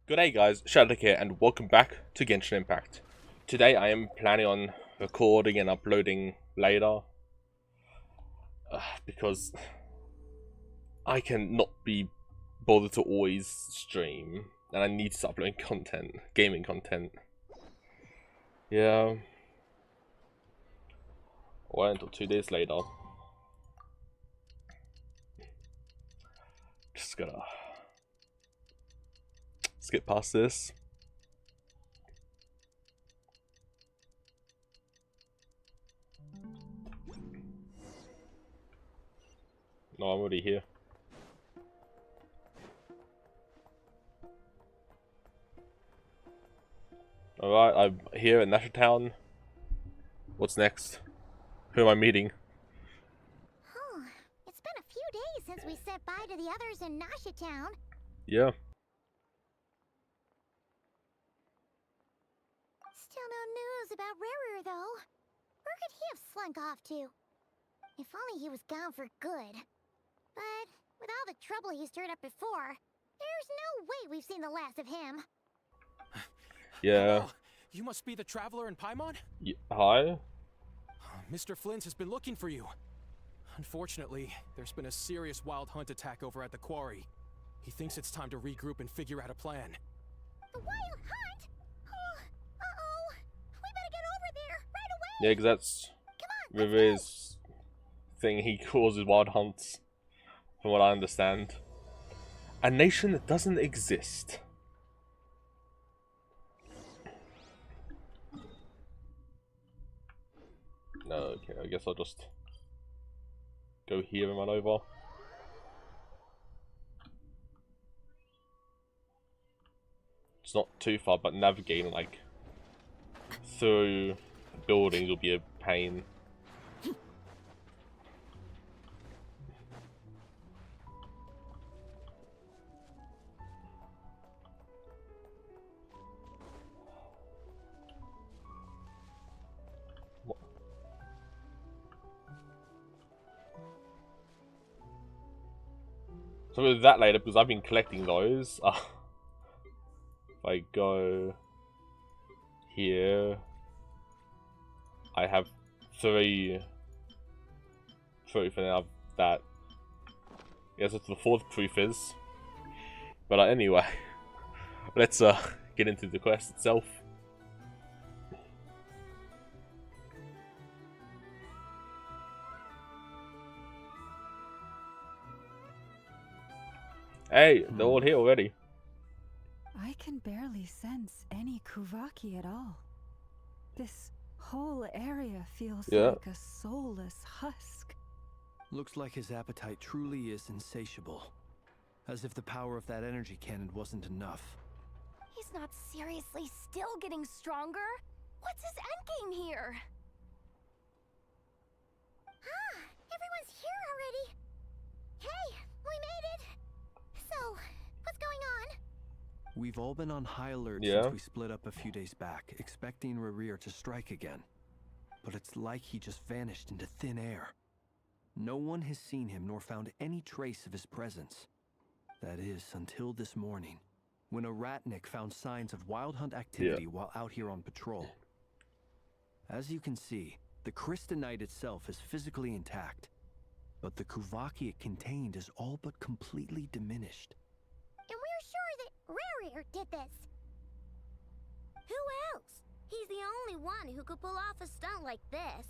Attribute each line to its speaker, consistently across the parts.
Speaker 1: G'day guys, ShadaTech here and welcome back to Genshin Impact. Today I am planning on recording and uploading later because I cannot be bothered to always stream and I need to start uploading content, gaming content. Yeah. Wait until 2 days later. Just gotta skip past this. No, I'm already here. Alright, I'm here in Town. What's next? Who am I meeting?
Speaker 2: Oh, it's been a few days since we said bye to the others in Town.
Speaker 1: Yeah.
Speaker 2: Still no news about Rarer, though. Where could he have slunk off to? If only he was gone for good. But with all the trouble he stirred up before, there's no way we've seen the last of him.
Speaker 1: Yeah.
Speaker 3: Hello. You must be the traveler in Paimon?
Speaker 1: Hi?
Speaker 3: Mr. Flint has been looking for you. Unfortunately, there's been a serious wild hunt attack over at the quarry. He thinks it's time to regroup and figure out a plan.
Speaker 2: The wild hunt? Oh, uh-oh. We better get over there right away.
Speaker 1: Yeah, because that's with his thing, he causes wild hunts, from what I understand. A nation that doesn't exist. No, okay, I guess I'll just go here and run over. It's not too far, but navigating like through buildings will be a pain. So we'll do that later because I've been collecting those. If I go here, I have three proof and I have that. Yes, it's the fourth proof is. But anyway, let's get into the quest itself. Hey, they're all here already.
Speaker 4: I can barely sense any Kuvaki at all. This whole area feels like a soulless husk.
Speaker 5: Looks like his appetite truly is insatiable. As if the power of that energy cannon wasn't enough.
Speaker 6: He's not seriously still getting stronger? What's his endgame here?
Speaker 2: Ah, everyone's here already. Hey, we made it. So, what's going on?
Speaker 5: We've all been on high alert
Speaker 1: Yeah.
Speaker 5: since we split up a few days back, expecting Rerir to strike again. But it's like he just vanished into thin air. No one has seen him nor found any trace of his presence. That is, until this morning, when a ratnik found signs of wild hunt activity while out here on patrol. As you can see, the Crystonite itself is physically intact, but the Kuvaki it contained is all but completely diminished.
Speaker 2: And we're sure that Rarer did this. Who else? He's the only one who could pull off a stunt like this.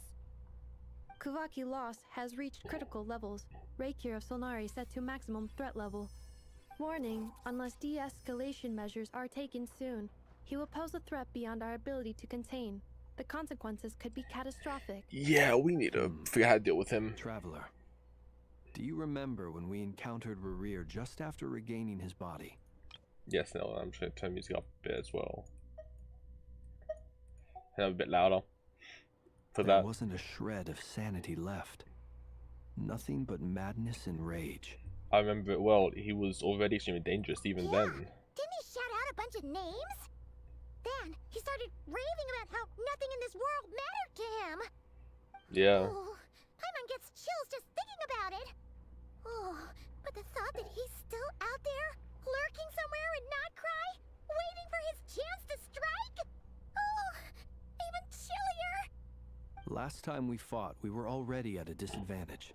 Speaker 7: Kuvaki loss has reached critical levels. Reiki of Solnari set to maximum threat level. Warning, unless de-escalation measures are taken soon, he will pose a threat beyond our ability to contain. The consequences could be catastrophic.
Speaker 1: Yeah, we need to figure out how to deal with him.
Speaker 5: Traveler, do you remember when we encountered Rerir just after regaining his body?
Speaker 1: Yes, no, I'm just going to turn music up a bit as well. And I'm a bit louder. For
Speaker 5: There
Speaker 1: that.
Speaker 5: wasn't a shred of sanity left. Nothing but madness and rage.
Speaker 1: I remember it well. He was already extremely dangerous even then.
Speaker 2: Didn't he shout out a bunch of names? Then he started raving about how nothing in this world mattered to him.
Speaker 1: Yeah.
Speaker 2: Oh, Paimon gets chills just thinking about it. Oh, but the thought that he's still out there, lurking somewhere in Nod-Krai,
Speaker 5: Last time we fought, we were already at a disadvantage.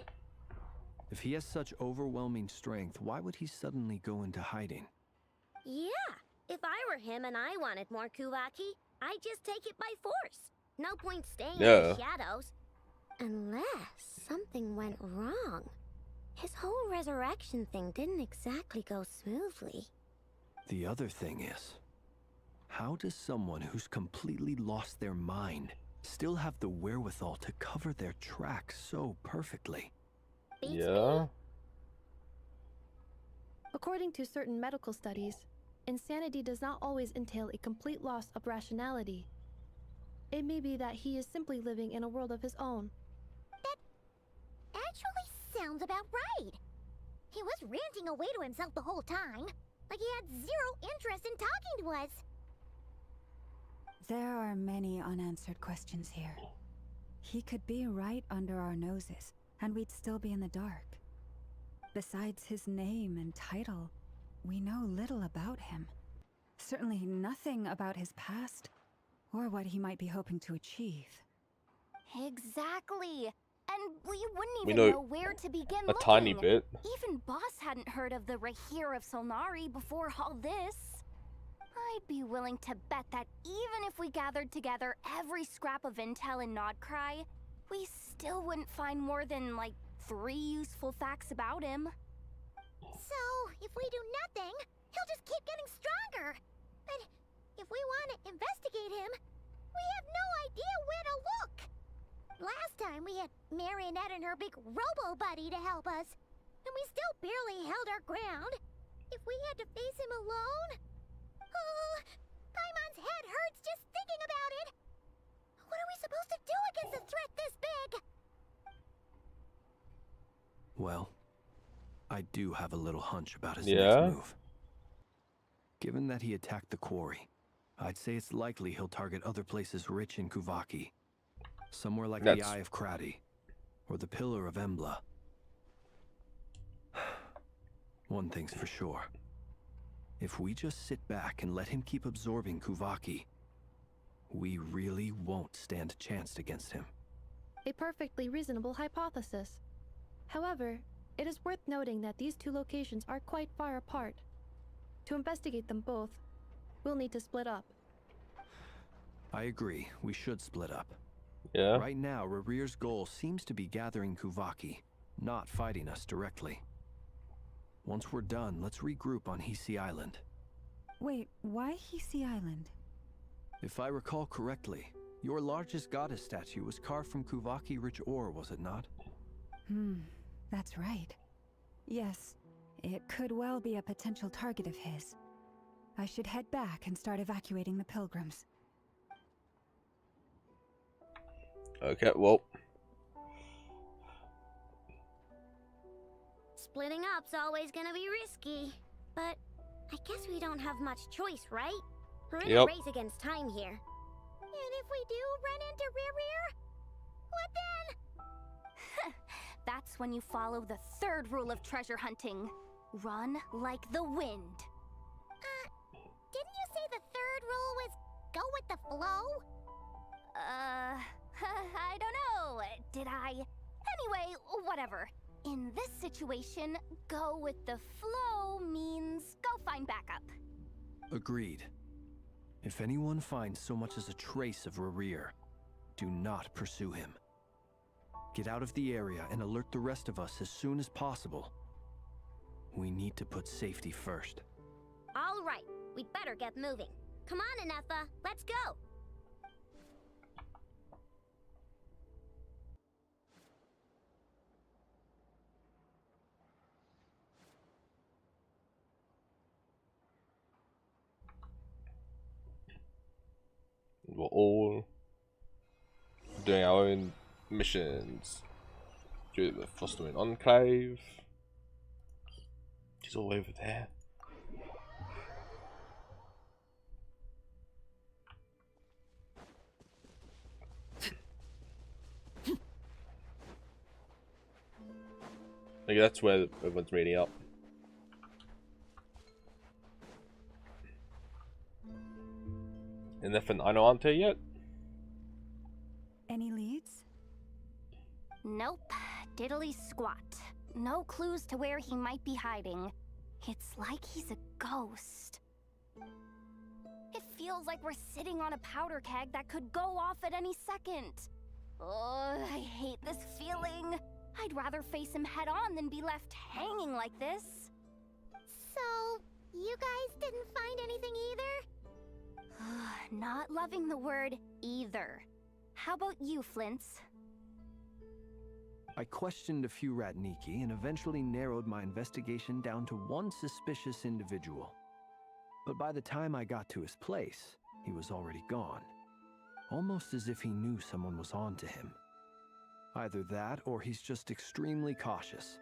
Speaker 5: If he has such overwhelming strength, why would he suddenly go into hiding?
Speaker 8: Yeah, if I were him and I wanted more Kuvaki, I'd just take it by force. No point staying in the shadows. Unless something went wrong. His whole resurrection thing didn't exactly go smoothly.
Speaker 5: The other thing is, how does someone who's completely lost their mind still have the wherewithal to cover their tracks so perfectly?
Speaker 1: Yeah.
Speaker 7: According to certain medical studies, insanity does not always entail a complete loss of rationality. It may be that he is simply living in a world of his own.
Speaker 2: That actually sounds about right. He was ranting away to himself the whole time, like he had zero interest in talking to us.
Speaker 4: There are many unanswered questions here. He could be right under our noses, and we'd still be in the dark. Besides his name and title, we know little about him. Certainly nothing about his past, or what he might be hoping to achieve.
Speaker 6: Exactly. And we wouldn't
Speaker 1: We
Speaker 6: even
Speaker 1: know
Speaker 6: know where to begin
Speaker 1: a
Speaker 6: looking.
Speaker 1: tiny bit.
Speaker 6: Even Boss hadn't heard of the Rahir of Solnari before all this. I'd be willing to bet that even if we gathered together every scrap of intel in Nod-Krai, we still wouldn't find more than, like, 3 useful facts about him.
Speaker 2: So, if we do nothing, he'll just keep getting stronger. But if we want to investigate him, we have no idea where to look. Last time we had Marionette and her big robo-buddy to help us, and we still barely held our ground. If we had to face him alone... Oh, Paimon's head hurts just thinking about it. What are we supposed to do against a threat this big?
Speaker 5: Well, I do have a little hunch about his
Speaker 1: Yeah?
Speaker 5: next move. Given that he attacked the quarry, I'd say it's likely he'll target other places rich in Kuvaki. Somewhere like the Eye of Krati, or the Pillar of Embla. One thing's for sure. If we just sit back and let him keep absorbing Kuvaki, we really won't stand a chance against him.
Speaker 7: A perfectly reasonable hypothesis. However, it is worth noting that these two locations are quite far apart. To investigate them both, we'll need to split up.
Speaker 5: I agree, we should split up.
Speaker 1: Yeah.
Speaker 5: Right now, Rarir's goal seems to be gathering Kuvaki, not fighting us directly. Once we're done, let's regroup on Hisi Island.
Speaker 4: Wait, why Hisi Island?
Speaker 5: If I recall correctly, your largest goddess statue was carved from Kuvaki-rich ore, was it not?
Speaker 4: That's right. Yes, it could well be a potential target of his. I should head back and start evacuating the pilgrims.
Speaker 1: Okay, well.
Speaker 8: Splitting up's always gonna be risky. But I guess we don't have much choice, right? We're in a race against time here.
Speaker 2: And if we do run into Rarir, what then?
Speaker 6: That's when you follow the 3rd rule of treasure hunting. Run like the wind.
Speaker 2: Didn't you say the 3rd rule was go with the flow?
Speaker 6: I don't know. Did I? Anyway, whatever. In this situation, go with the flow means go find backup.
Speaker 5: Agreed. If anyone finds so much as a trace of Rarir, do not pursue him. Get out of the area and alert the rest of us as soon as possible. We need to put safety first.
Speaker 8: All right, we'd better get moving. Come on, Anefa, let's go.
Speaker 1: We're all doing our own missions. Do the fostering enclave. She's all over there. Okay, that's where everyone's meeting up. And Nef and Aino aren't here yet?
Speaker 4: Any leads?
Speaker 6: Nope. Diddly squat. No clues to where he might be hiding. It's like he's a ghost. It feels like we're sitting on a powder keg that could go off at any second. Oh, I hate this feeling. I'd rather face him head on than be left hanging like this.
Speaker 2: So, you guys didn't find anything either?
Speaker 6: Not loving the word either. How about you, Flints?
Speaker 5: I questioned a few Ratniki and eventually narrowed my investigation down to one suspicious individual. But by the time I got to his place, he was already gone. Almost as if he knew someone was on to him. Either that, or he's just extremely cautious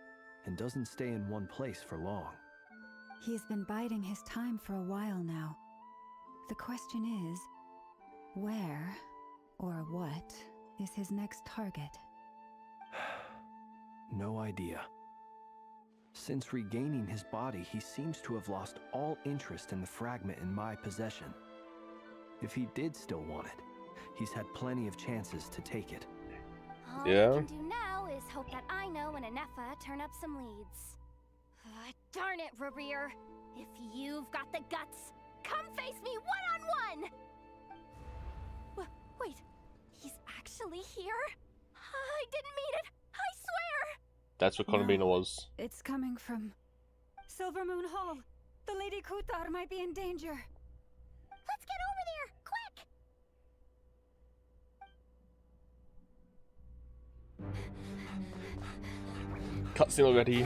Speaker 5: and doesn't stay in one place for long.
Speaker 4: He's been biding his time for a while now. The question is, where or what is his next target?
Speaker 5: No idea. Since regaining his body, he seems to have lost all interest in the fragment in my possession. If he did still want it, he's had plenty of chances to take it.
Speaker 6: All I can do now is hope that I know and Anefa turn up some leads. Darn it, Rerir. If you've got the guts, come face me one-on-one! Wait, he's actually here? I didn't mean it, I swear!
Speaker 1: That's what Konobina was.
Speaker 4: It's coming from Silver Moon Hall. The Lady Kutar might be in danger.
Speaker 2: Let's get over there, quick!
Speaker 1: Cutscene already.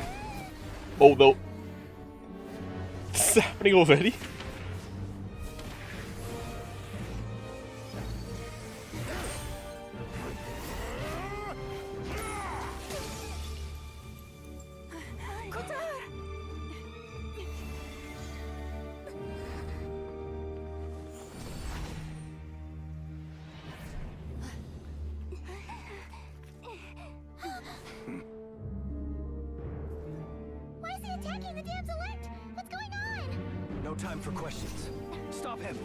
Speaker 1: Oh no. It's happening already?
Speaker 2: Attacking the damselette! What's going on?
Speaker 5: No time for questions. Stop him!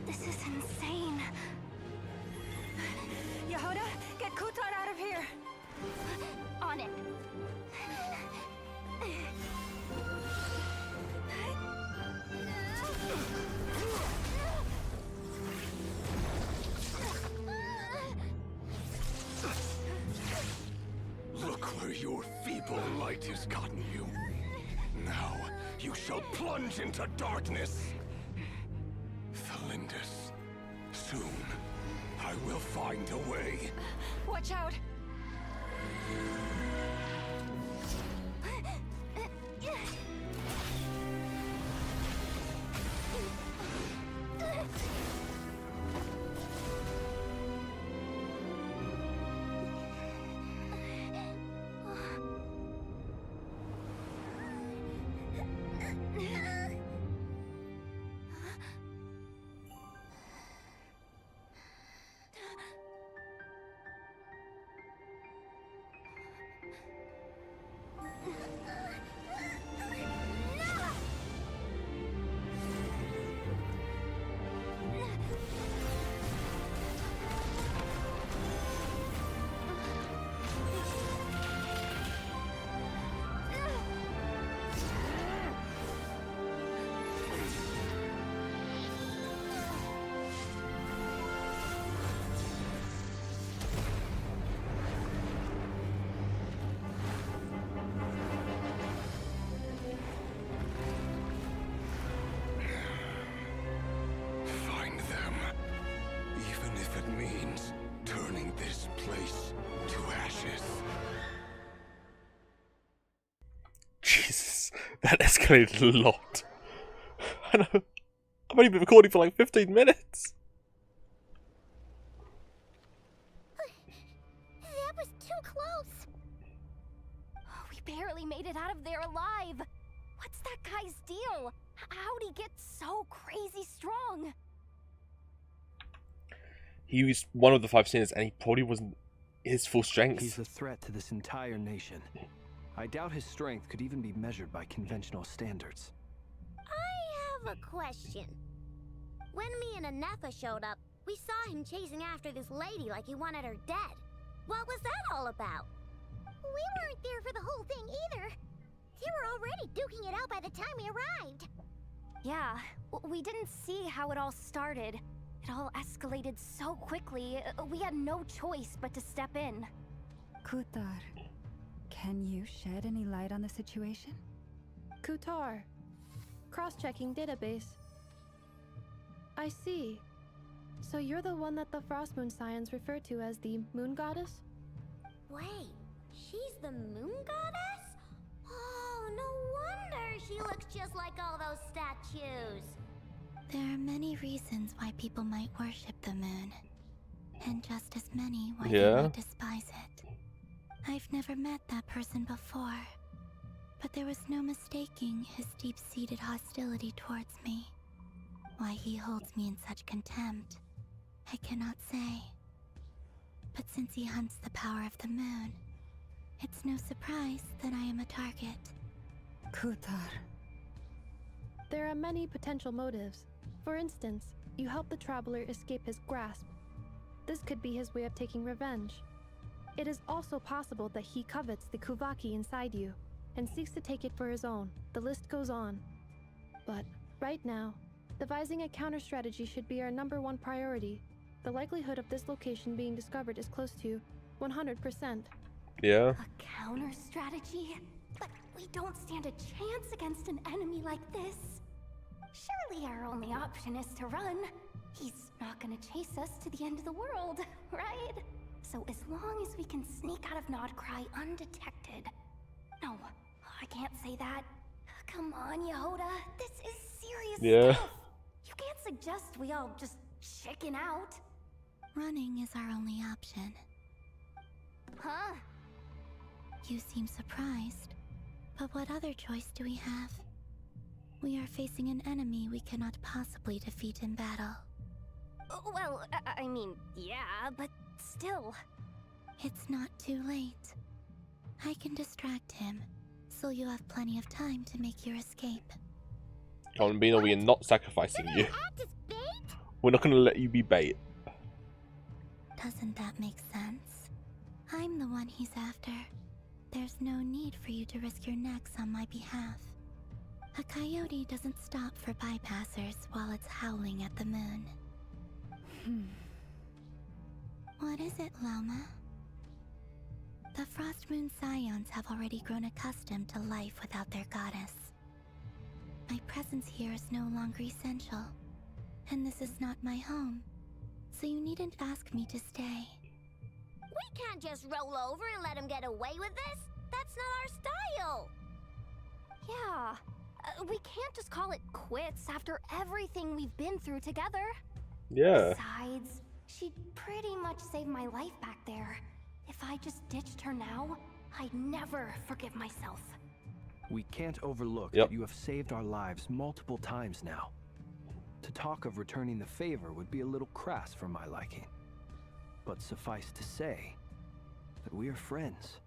Speaker 6: This is insane.
Speaker 4: Yehuda, get Kutar out of here!
Speaker 6: On it.
Speaker 9: Look where your feeble light has gotten you. Now you shall plunge into darkness. Thalindus, soon I will find a way.
Speaker 4: Watch out!
Speaker 1: That escalated a lot. I know. I've only been recording for like 15 minutes.
Speaker 2: That was too close.
Speaker 6: We barely made it out of there alive. What's that guy's deal? How'd he get so crazy strong?
Speaker 1: He was one of the 5 sinners, and he probably wasn't his full strength.
Speaker 5: He's a threat to this entire nation. I doubt his strength could even be measured by conventional standards.
Speaker 8: I have a question. When me and Anefa showed up, we saw him chasing after this lady like he wanted her dead. What was that all about?
Speaker 2: We weren't there for the whole thing either. They were already duking it out by the time we arrived.
Speaker 6: Yeah, we didn't see how it all started. It all escalated so quickly, we had no choice but to step in.
Speaker 4: Kutar, can you shed any light on the situation?
Speaker 7: Kutar. Cross-checking database. I see. So you're the one that the Frost Moon Scions refer to as the Moon Goddess?
Speaker 8: Wait, she's the Moon Goddess? Oh, no wonder she looks just like all those statues.
Speaker 10: There are many reasons why people might worship the moon, and just as many why they might despise it. I've never met that person before, but there was no mistaking his deep-seated hostility towards me. Why he holds me in such contempt, I cannot say. But since he hunts the power of the moon, it's no surprise that I am a target.
Speaker 4: Kutar.
Speaker 7: There are many potential motives. For instance, you help the traveler escape his grasp. This could be his way of taking revenge. It is also possible that he covets the Kuvaki inside you, and seeks to take it for his own. The list goes on. But, right now, devising a counter-strategy should be our #1 priority. The likelihood of this location being discovered is close to 100%.
Speaker 1: Yeah.
Speaker 6: A counter-strategy? But we don't stand a chance against an enemy like this. Surely our only option is to run. He's not gonna chase us to the end of the world, right? So as long as we can sneak out of Nod-Krai undetected. No, I can't say that. Come on, Yehoda, this is serious stuff. You can't suggest we all just chicken out.
Speaker 10: Running is our only option.
Speaker 6: Huh?
Speaker 10: You seem surprised, but what other choice do we have? We are facing an enemy we cannot possibly defeat in battle.
Speaker 6: Well, I mean, yeah, but still.
Speaker 10: It's not too late. I can distract him, so you have plenty of time to make your escape.
Speaker 1: Come on, Bino, we are not sacrificing you. We're not going to let you be bait.
Speaker 10: Doesn't that make sense? I'm the one he's after. There's no need for you to risk your necks on my behalf. A coyote doesn't stop for bypassers while it's howling at the moon. What is it, Loma? The Frost Moon Scions have already grown accustomed to life without their goddess. My presence here is no longer essential, and this is not my home, so you needn't ask me to stay.
Speaker 8: We can't just roll over and let him get away with this. That's not our style.
Speaker 6: Yeah, we can't just call it quits after everything we've been through together.
Speaker 1: Yeah.
Speaker 6: Besides, she pretty much saved my life back there. If I just ditched her now, I'd never forgive myself.
Speaker 5: We can't overlook that you have saved our lives multiple times now. To talk of returning the favor would be a little crass for my liking. But suffice to say that we are friends,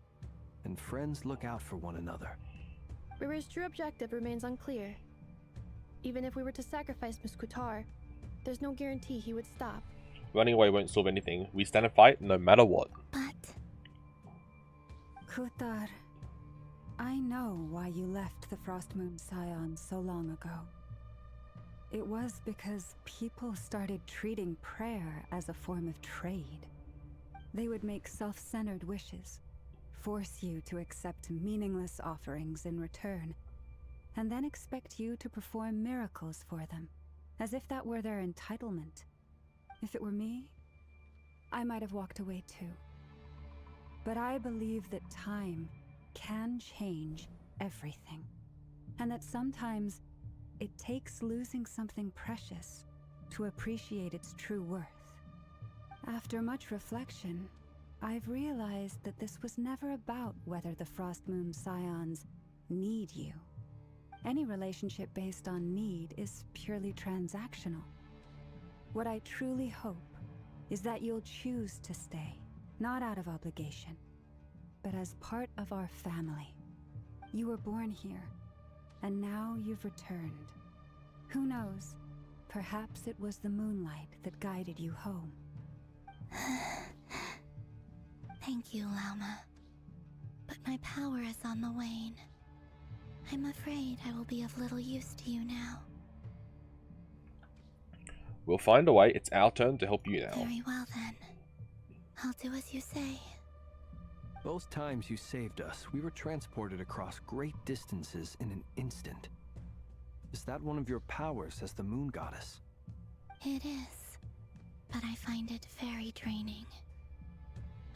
Speaker 5: and friends look out for one another.
Speaker 7: Riri's true objective remains unclear. Even if we were to sacrifice Miss Kutar, there's no guarantee he would stop.
Speaker 1: Running away won't solve anything. We stand and fight no matter what.
Speaker 10: But...
Speaker 4: Kutar, I know why you left the Frost Moon Scions so long ago. It was because people started treating prayer as a form of trade. They would make self-centered wishes, force you to accept meaningless offerings in return, and then expect you to perform miracles for them, as if that were their entitlement. If it were me, I might have walked away too. But I believe that time can change everything, and that sometimes it takes losing something precious to appreciate its true worth. After much reflection, I've realized that this was never about whether the Frost Moon Scions need you. Any relationship based on need is purely transactional. What I truly hope is that you'll choose to stay, Not out of obligation, but as part of our family. You were born here, and now you've returned. Who knows? Perhaps it was the moonlight that guided you home.
Speaker 10: Thank you, Lauma. But my power is on the wane. I'm afraid I will be of little use to you now.
Speaker 1: We'll find a way. It's our turn to help you now.
Speaker 10: Very well then. I'll do as you say.
Speaker 5: Both times you saved us, we were transported across great distances in an instant. Is that one of your powers as the moon goddess?
Speaker 10: It is, but I find it very draining.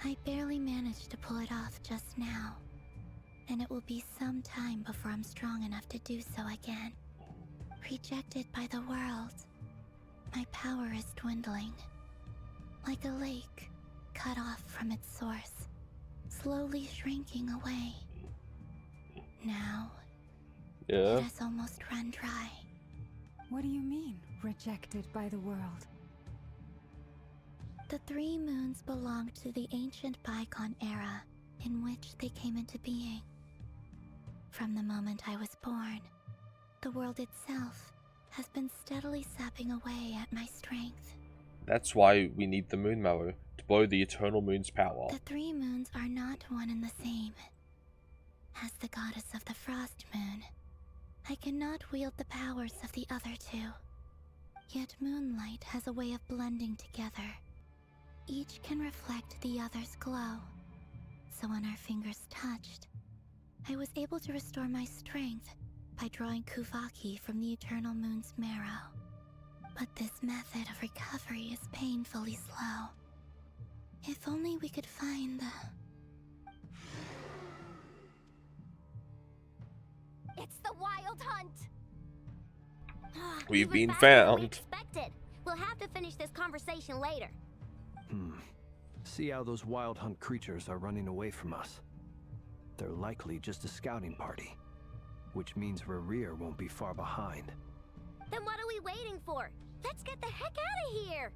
Speaker 10: I barely managed to pull it off just now, and it will be some time before I'm strong enough to do so again. Rejected by the world, my power is dwindling. Like a lake cut off from its source, slowly shrinking away. Now, it has almost run dry.
Speaker 4: What do you mean, rejected by the world?
Speaker 10: The 3 moons belonged to the ancient bygone era in which they came into being. From the moment I was born, the world itself has been steadily sapping away at my strength.
Speaker 1: That's why we need the moon marrow, to blow the eternal moon's power.
Speaker 10: The 3 moons are not one and the same. As the goddess of the frost moon, I cannot wield the powers of the other 2. Yet moonlight has a way of blending together. Each can reflect the other's glow. So when our fingers touched, I was able to restore my strength by drawing Kuvaki from the eternal moon's marrow. But this method of recovery is painfully slow. If only we could find the...
Speaker 6: It's the Wild Hunt!
Speaker 1: We've been
Speaker 8: faster than we
Speaker 1: found.
Speaker 8: expected. We'll have to finish this conversation later.
Speaker 5: See how those wild hunt creatures are running away from us. They're likely just a scouting party, which means Rerir won't be far behind.
Speaker 8: Then what are we waiting for? Let's get the heck out of here!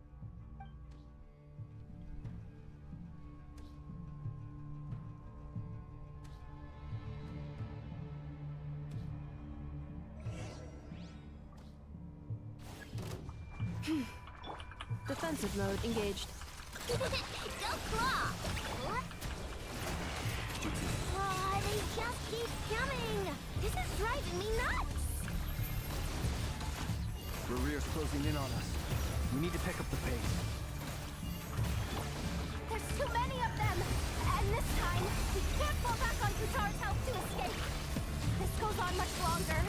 Speaker 7: Defensive mode engaged.
Speaker 8: Go claw! Oh, they just keep coming! This is driving me nuts!
Speaker 5: Rerir's closing in on us. We need to pick up the pace.
Speaker 6: There's too many of them! And this time, we can't fall back on Kutar's help to escape! This goes on much longer.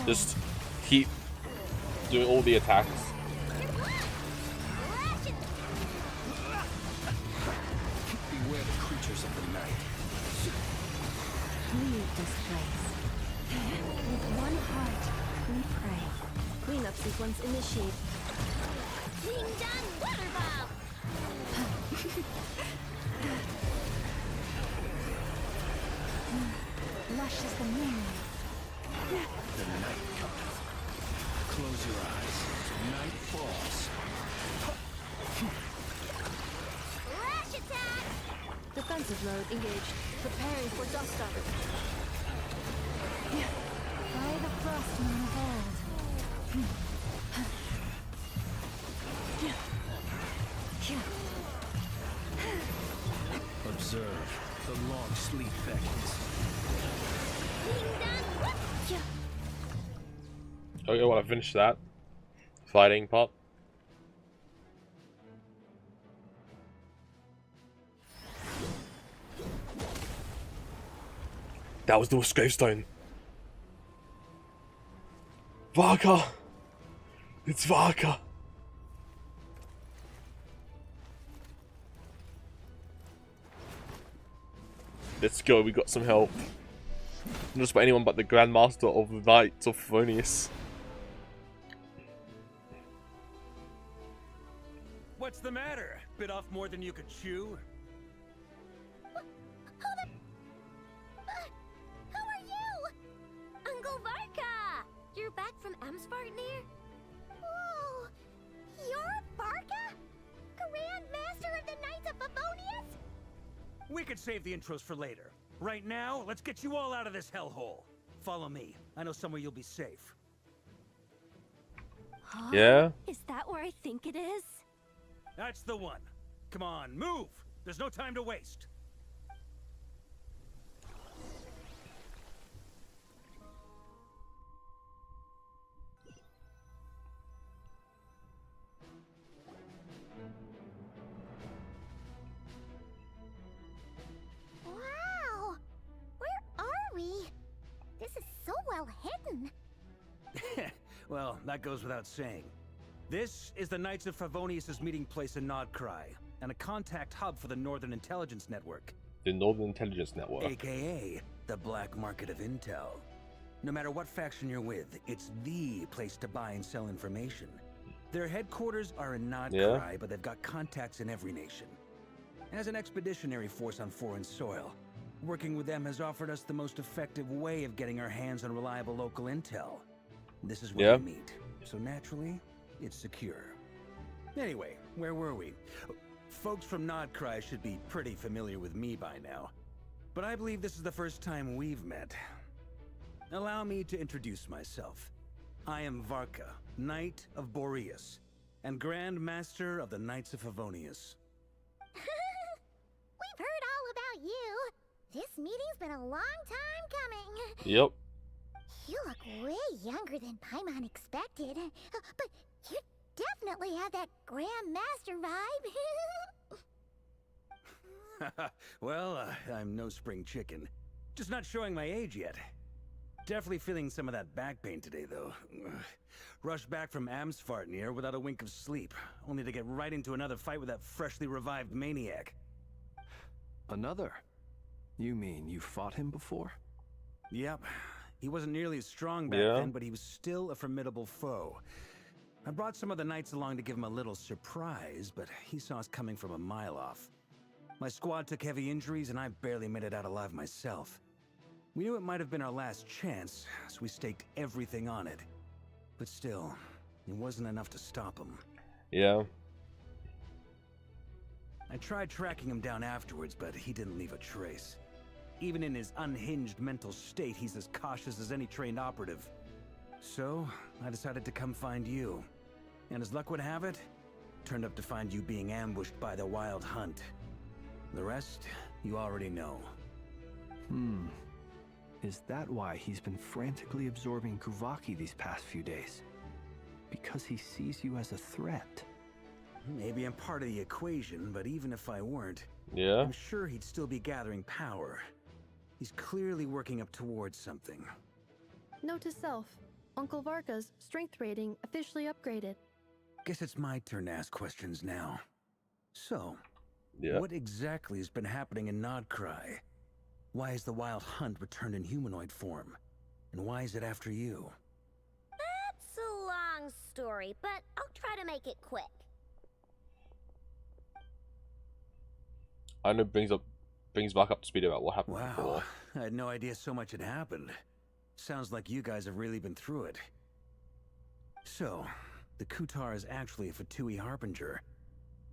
Speaker 1: Just keep doing all the attacks.
Speaker 5: Beware the creatures of the night.
Speaker 4: Leave this place. With one heart, we pray.
Speaker 7: Cleanup sequence initiated.
Speaker 8: Ding dong water bomb!
Speaker 4: Lush as the moon.
Speaker 5: The night cometh. Close your eyes. Night falls.
Speaker 8: Flash attack!
Speaker 7: Defensive mode engaged. Preparing for dust up.
Speaker 4: By the frost moon of old.
Speaker 5: Observe. The long sleep beckons.
Speaker 1: Okay, well, I finished that fighting part. That was the gravestone. Varka! It's Varka! Let's go, we got some help. Not just by anyone but the Grandmaster of the Knights of Phronius.
Speaker 3: What's the matter? Bit off more than you could chew?
Speaker 8: Hold up! Who are you? Uncle Varka! You're back
Speaker 11: could save the intros for later. Right now, let's get you all out of this hellhole. Follow me. I know somewhere you'll be safe.
Speaker 1: Yeah?
Speaker 6: Is that where I think it is?
Speaker 11: That's the one. Come on, move! There's no time to waste.
Speaker 2: Wow! Where are we? This is so well hidden.
Speaker 11: Well, that goes without saying. This is the Knights of Favonius' meeting place in Nod-Krai, and a contact hub for the Northern Intelligence Network.
Speaker 1: The Northern Intelligence Network.
Speaker 11: AKA, the black market of intel. No matter what faction you're with, it's the place to buy and sell information. Their headquarters are in Nod-Krai, but they've got contacts in every nation. As an expeditionary force on foreign soil, working with them has offered us the most effective way of getting our hands on reliable local intel. This is where we meet, so naturally, it's secure. Anyway, where were we? Folks from Nod-Krai should be pretty familiar with me by now, but I believe this is the first time we've met. Allow me to introduce myself. I am Varka, Knight of Boreas, and Grand Master of the Knights of Favonius.
Speaker 2: We've heard all about you. This meeting's been a long time coming.
Speaker 1: Yep.
Speaker 2: You look way younger than Paimon expected, but you definitely have that Grand Master vibe.
Speaker 11: Well, I'm no spring chicken. Just not showing my age yet. Definitely feeling some of that back pain today, though. Rushed back from Amsfartnir without a wink of sleep, only to get right into another fight with that freshly revived maniac.
Speaker 5: Another? You mean you fought him before?
Speaker 11: Yep. He wasn't nearly as strong back then, but he was still a formidable foe. I brought some of the knights along to give him a little surprise, but he saw us coming from a mile off. My squad took heavy injuries, and I barely made it out alive myself. We knew it might have been our last chance, so we staked everything on it. But still, it wasn't enough to stop him.
Speaker 1: Yeah.
Speaker 11: I tried tracking him down afterwards, but he didn't leave a trace. Even in his unhinged mental state, he's as cautious as any trained operative. So, I decided to come find you. And as luck would have it, turned up to find you being ambushed by the Wild Hunt. The rest, you already know.
Speaker 5: Is that why he's been frantically absorbing Kuvaki these past few days? Because he sees you as a threat?
Speaker 11: Maybe I'm part of the equation, but even if I weren't,
Speaker 1: I'm
Speaker 11: sure he'd still be gathering power. He's clearly working up towards something.
Speaker 7: Note to self, Uncle Varka's strength rating officially upgraded.
Speaker 11: Guess it's my turn to ask questions now. So, what exactly has been happening in Nod-Krai? Why has the Wild Hunt returned in humanoid form? And why is it after you?
Speaker 8: That's a long story, but I'll try to make it quick.
Speaker 1: I know brings back up to speed about what happened before.
Speaker 11: I had no idea so much had happened. Sounds like you guys have really been through it. So, the Kutar is actually a Fatui Harbinger.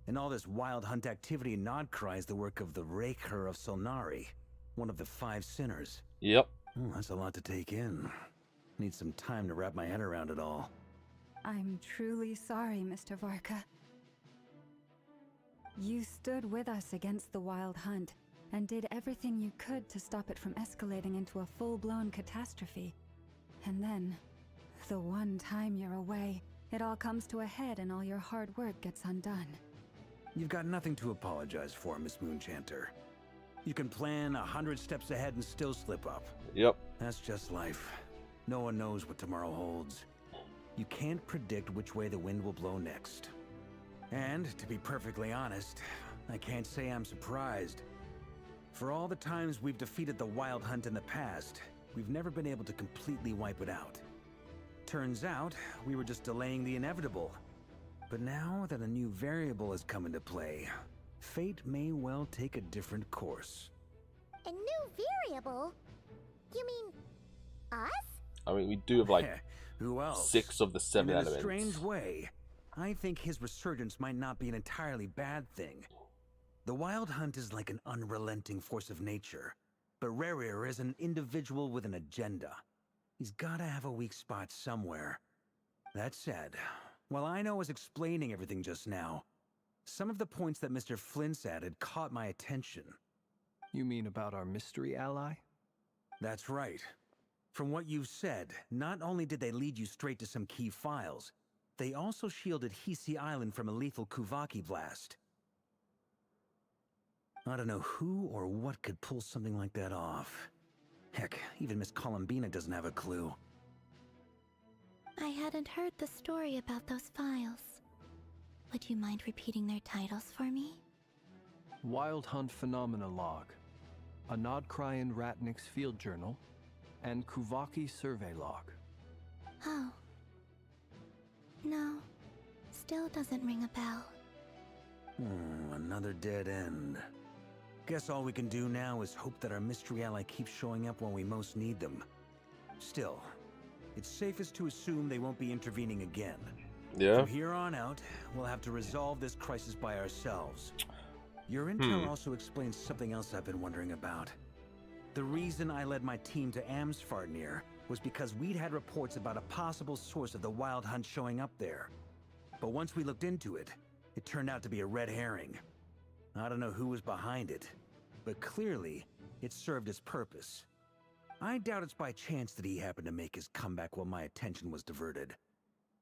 Speaker 11: And all this Wild Hunt activity in Nod-Krai is the work of the Raker of Solnari, one of the 5 sinners.
Speaker 1: Yep.
Speaker 11: Oh, that's a lot to take in. Need some time to wrap my head around it all.
Speaker 4: I'm truly sorry, Mr. Varka. You stood with us against the Wild Hunt, and did everything you could to stop it from escalating into a full-blown catastrophe. And then, the one time you're away, it all comes to a head and all your hard work gets undone.
Speaker 11: You've got nothing to apologize for, Miss Moonchanter. You can plan 100 steps ahead and still slip up.
Speaker 1: Yep.
Speaker 11: That's just life. No one knows what tomorrow holds. You can't predict which way the wind will blow next. And, to be perfectly honest, I can't say I'm surprised. For all the times we've defeated the Wild Hunt in the past, we've never been able to completely wipe it out. Turns out, we were just delaying the inevitable. But now that a new variable has come into play, fate may well take a different course.
Speaker 2: A new variable? You mean us?
Speaker 1: I mean, we do have like
Speaker 11: Who else?
Speaker 1: 6 of the 7
Speaker 11: and in
Speaker 1: elements.
Speaker 11: a strange way, I think his resurgence might not be an entirely bad thing. The Wild Hunt is like an unrelenting force of nature, but Rerir is an individual with an agenda. He's gotta have a weak spot somewhere. That said, while I was explaining everything just now, some of the points that Mr. Flint's added caught my attention.
Speaker 5: You mean about our mystery ally?
Speaker 11: That's right. From what you've said, not only did they lead you straight to some key files, they also shielded Hisi Island from a lethal Kuvaki blast. I don't know who or what could pull something like that off. Heck, even Miss Columbina doesn't have a clue.
Speaker 10: I hadn't heard the story about those files. Would you mind repeating their titles for me?
Speaker 5: Wild Hunt Phenomena Log, a Nod-Krai and Ratnik's Field Journal, and Kuvaki Survey Log.
Speaker 10: Oh. No, still doesn't ring a bell.
Speaker 11: Another dead end. Guess all we can do now is hope that our mystery ally keeps showing up when we most need them. Still, it's safest to assume they won't be intervening again.
Speaker 1: Yeah.
Speaker 11: From here on out, we'll have to resolve this crisis by ourselves. Your intel also explains something else I've been wondering about. The reason I led my team to Amsfarnir was because we'd had reports about a possible source of the Wild Hunt showing up there. But once we looked into it, it turned out to be a red herring. I don't know who was behind it, but clearly, it served its purpose. I doubt it's by chance that he happened to make his comeback while my attention was diverted.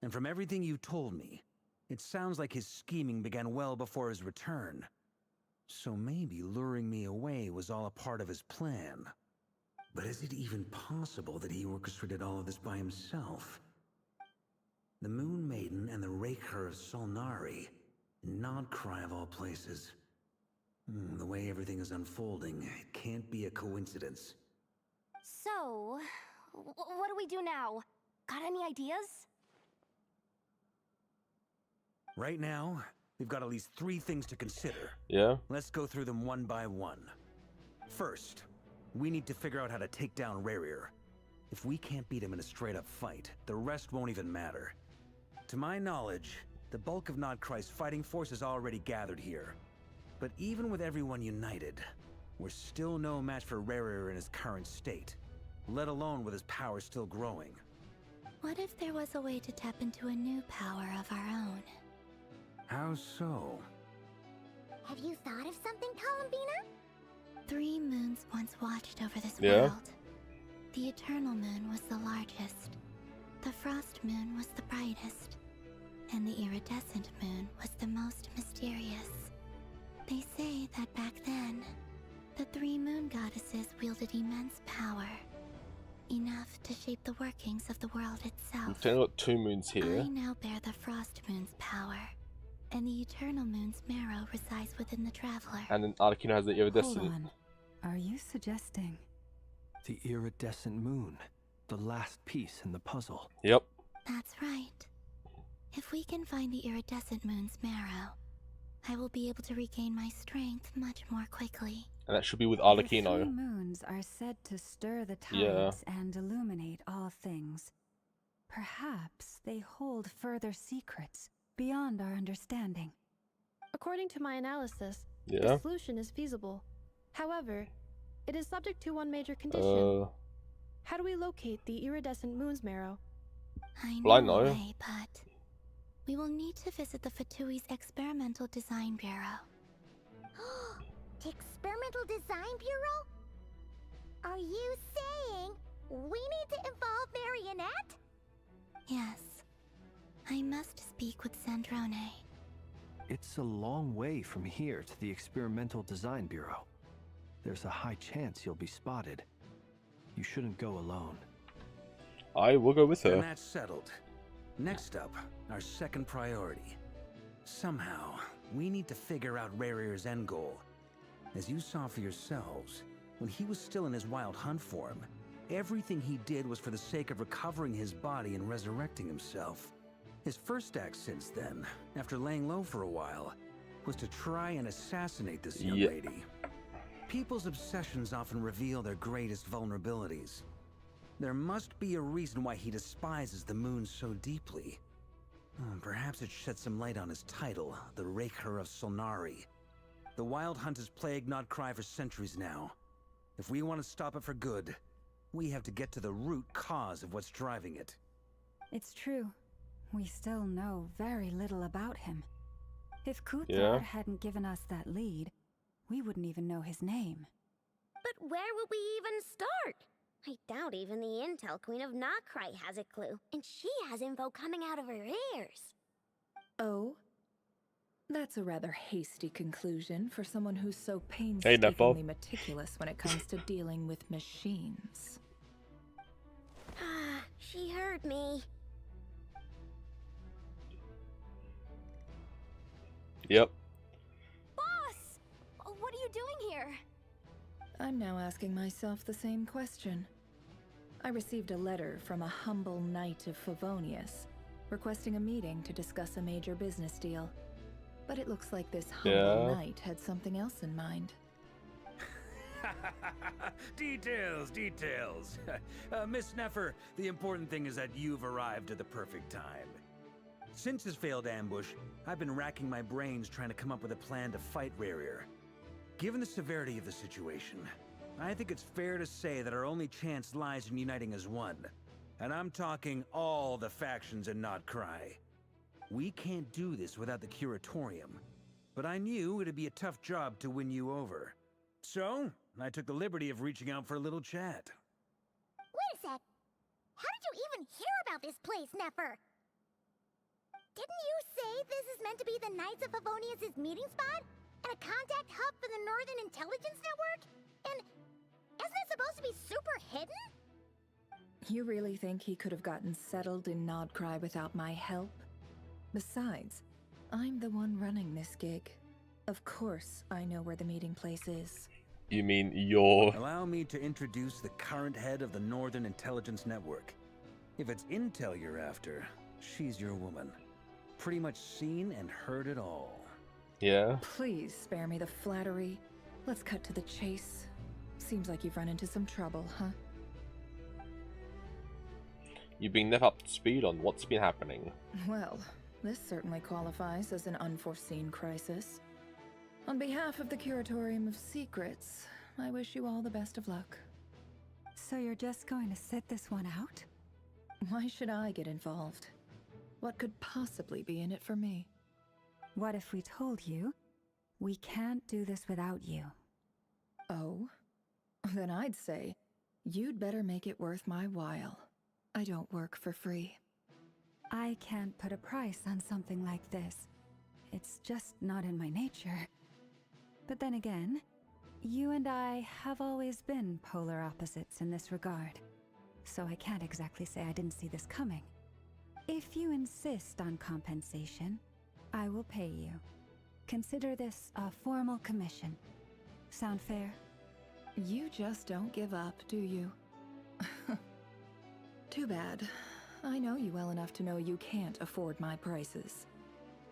Speaker 11: And from everything you told me, it sounds like his scheming began well before his return. So maybe luring me away was all a part of his plan. But is it even possible that he orchestrated all of this by himself? The Moon Maiden and the Raker of Solnari, Nod-Krai of all places. The way everything is unfolding, it can't be a coincidence.
Speaker 6: So, what do we do now? Got any ideas?
Speaker 11: Right now, we've got at least 3 things to consider.
Speaker 1: Yeah.
Speaker 11: Let's go through them one by one. First, we need to figure out how to take down Rerir. If we can't beat him in a straight-up fight, the rest won't even matter. To my knowledge, the bulk of Nod-Krai's fighting force is already gathered here. But even with everyone united, we're still no match for Rerir in his current state, let alone with his power still growing.
Speaker 10: What if there was a way to tap into a new power of our own?
Speaker 11: How so?
Speaker 2: Have you thought of something, Columbina?
Speaker 10: 3 moons once watched over this
Speaker 1: Yeah.
Speaker 10: world. The Eternal Moon was the largest. The Frost Moon was the brightest. And the Iridescent Moon was the most mysterious. They say that back then, the 3 moon goddesses wielded immense power. Enough to shape the workings of the world itself.
Speaker 1: We've only got 2 moons here.
Speaker 10: I now bear the Frost Moon's power, and the Eternal Moon's marrow resides within the Traveler.
Speaker 1: And then Arlecchino has the iridescent.
Speaker 4: Hold on. Are you suggesting?
Speaker 5: The iridescent moon, the last piece in the puzzle.
Speaker 1: Yep.
Speaker 10: That's right. If we can find the Iridescent Moon's marrow, I will be able to regain my strength much more quickly.
Speaker 1: And that should be with
Speaker 4: The 3
Speaker 1: Arlecchino.
Speaker 4: moons are said to stir the tides
Speaker 1: Yeah.
Speaker 4: and illuminate all things. Perhaps they hold further secrets beyond our understanding.
Speaker 7: According to my analysis,
Speaker 1: Yeah.
Speaker 7: the solution is feasible. However, it is subject to one major condition. How do we locate the Iridescent Moon's marrow?
Speaker 10: I
Speaker 1: Well, I
Speaker 10: know a
Speaker 1: know.
Speaker 10: way, but we will need to visit the Fatui's Experimental Design Bureau.
Speaker 2: The Experimental Design Bureau? Are you saying we need to involve Marionette?
Speaker 10: Yes. I must speak with Sandrone.
Speaker 5: It's a long way from here to the Experimental Design Bureau. There's a high chance you'll be spotted. You shouldn't go alone.
Speaker 1: I will go with
Speaker 11: And
Speaker 1: her.
Speaker 11: that's settled. Next up, our second priority. Somehow, we need to figure out Rerir's end goal. As you saw for yourselves, when he was still in his Wild Hunt form, everything he did was for the sake of recovering his body and resurrecting himself. His first act since then, after laying low for a while, was to try and assassinate this young lady. People's obsessions often reveal their greatest vulnerabilities. There must be a reason why he despises the moon so deeply. Perhaps it sheds some light on his title, the Raker of Solnari. The Wild Hunt has plagued Nod-Krai for centuries now. If we want to stop it for good, we have to get to the root cause of what's driving it.
Speaker 4: It's true. We still know very little about him. If Kuthar hadn't given us that lead, we wouldn't even know his name.
Speaker 8: But where would we even start? I doubt even the Intel Queen of Nod-Krai has a clue, and she has info coming out of her ears.
Speaker 12: Oh? That's a rather hasty conclusion for someone who's so painstakingly meticulous when it comes to dealing with machines.
Speaker 8: She heard me.
Speaker 1: Yep.
Speaker 6: Boss! What are you doing here?
Speaker 12: I'm now asking myself the same question. I received a letter from a humble knight of Favonius, requesting a meeting to discuss a major business deal. But it looks like this humble knight had something else in mind.
Speaker 11: Details. Miss Neffer, the important thing is that you've arrived at the perfect time. Since his failed ambush, I've been racking my brains trying to come up with a plan to fight Rerir. Given the severity of the situation, I think it's fair to say that our only chance lies in uniting as one. And I'm talking all the factions in Nod-Krai. We can't do this without the Curatorium, but I knew it'd be a tough job to win you over. So, I took the liberty of reaching out for a little chat.
Speaker 2: Wait a sec. How did you even hear about this place, Neffer? Didn't you say this is meant to be the Knights of Favonius' meeting spot? And a contact hub for the Northern Intelligence Network? And isn't it supposed to be super hidden?
Speaker 12: You really think he could have gotten settled in Nod-Krai without my help? Besides, I'm the one running this gig. Of course I know where the meeting place is.
Speaker 1: You mean you're...
Speaker 11: Allow me to introduce the current head of the Northern Intelligence Network. If it's intel you're after, she's your woman. Pretty much seen and heard it all.
Speaker 1: Yeah?
Speaker 12: Please spare me the flattery. Let's cut to the chase. Seems like you've run into some trouble, huh?
Speaker 1: You've been never up to speed on what's been happening.
Speaker 12: Well, this certainly qualifies as an unforeseen crisis. On behalf of the Curatorium of Secrets, I wish you all the best of luck.
Speaker 4: So you're just going to sit this one out?
Speaker 12: Why should I get involved? What could possibly be in it for me?
Speaker 4: What if we told you we can't do this without you?
Speaker 12: Oh? Then I'd say you'd better make it worth my while. I don't work for free.
Speaker 4: I can't put a price on something like this. It's just not in my nature. But then again, you and I have always been polar opposites in this regard. So I can't exactly say I didn't see this coming. If you insist on compensation, I will pay you. Consider this a formal commission. Sound fair?
Speaker 12: You just don't give up, do you? Too bad. I know you well enough to know you can't afford my prices.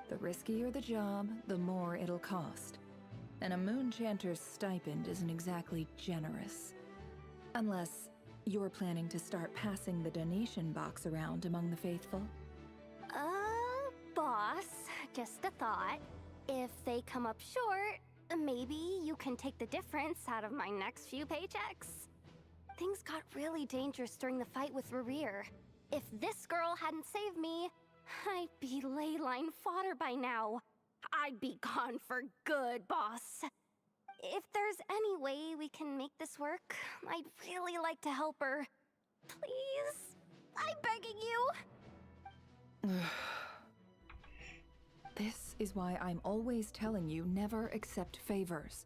Speaker 12: The riskier the job, the more it'll cost. And a Moonchanter's stipend isn't exactly generous. Unless you're planning to start passing the donation box around among the faithful.
Speaker 6: Boss, just a thought. If they come up short, maybe you can take the difference out of my next few paychecks. Things got really dangerous during the fight with Rerir. If this girl hadn't saved me, I'd be ley line fodder by now. I'd be gone for good, boss. If there's any way we can make this work, I'd really like to help her. Please? I'm begging you.
Speaker 12: This is why I'm always telling you never accept favors.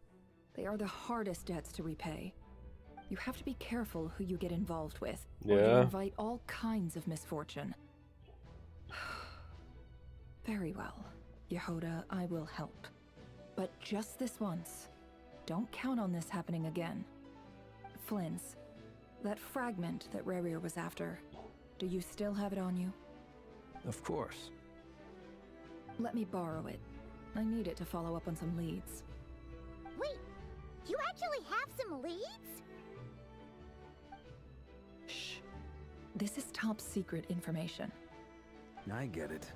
Speaker 12: They are the hardest debts to repay. You have to be careful who you get involved with, or you invite all kinds of misfortune. Very well, Yehoda, I will help. But just this once. Don't count on this happening again. Flins, that fragment that Rerir was after, do you still have it on you?
Speaker 5: Of course.
Speaker 12: Let me borrow it. I need it to follow up on some leads.
Speaker 2: Wait, you actually have some leads?
Speaker 12: Shh. This is top secret information.
Speaker 11: I get it.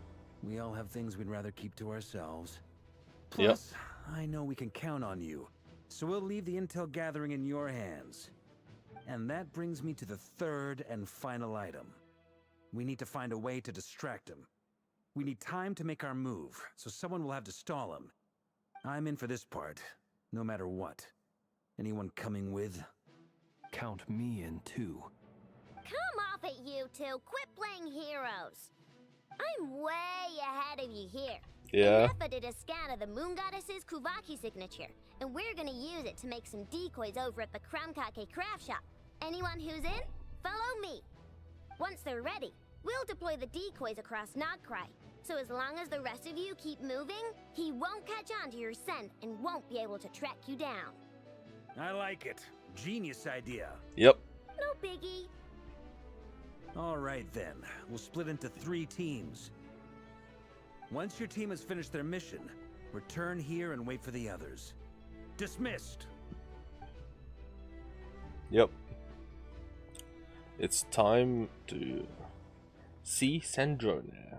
Speaker 11: We all have things we'd rather keep to ourselves. Plus, I know we can count on you, so we'll leave the intel gathering in your hands. And that brings me to the third and final item. We need to find a way to distract him. We need time to make our move, so someone will have to stall him. I'm in for this part, no matter what. Anyone coming with?
Speaker 5: Count me in too.
Speaker 8: Come off it, you two. Quit playing heroes. I'm way ahead of you here.
Speaker 1: Yeah.
Speaker 8: Nappa did a scan of the Moon Goddess's Kuvaki signature, and we're gonna use it to make some decoys over at the Kramkake craft shop. Anyone who's in, follow me. Once they're ready, we'll deploy the decoys across Nod-Krai. So as long as the rest of you keep moving, he won't catch on to your scent and won't be able to track you down.
Speaker 11: I like it. Genius idea.
Speaker 1: Yep.
Speaker 8: No biggie.
Speaker 11: All right then, we'll split into 3 teams. Once your team has finished their mission, return here and wait for the others. Dismissed.
Speaker 1: Yep. It's time to see Sandro now.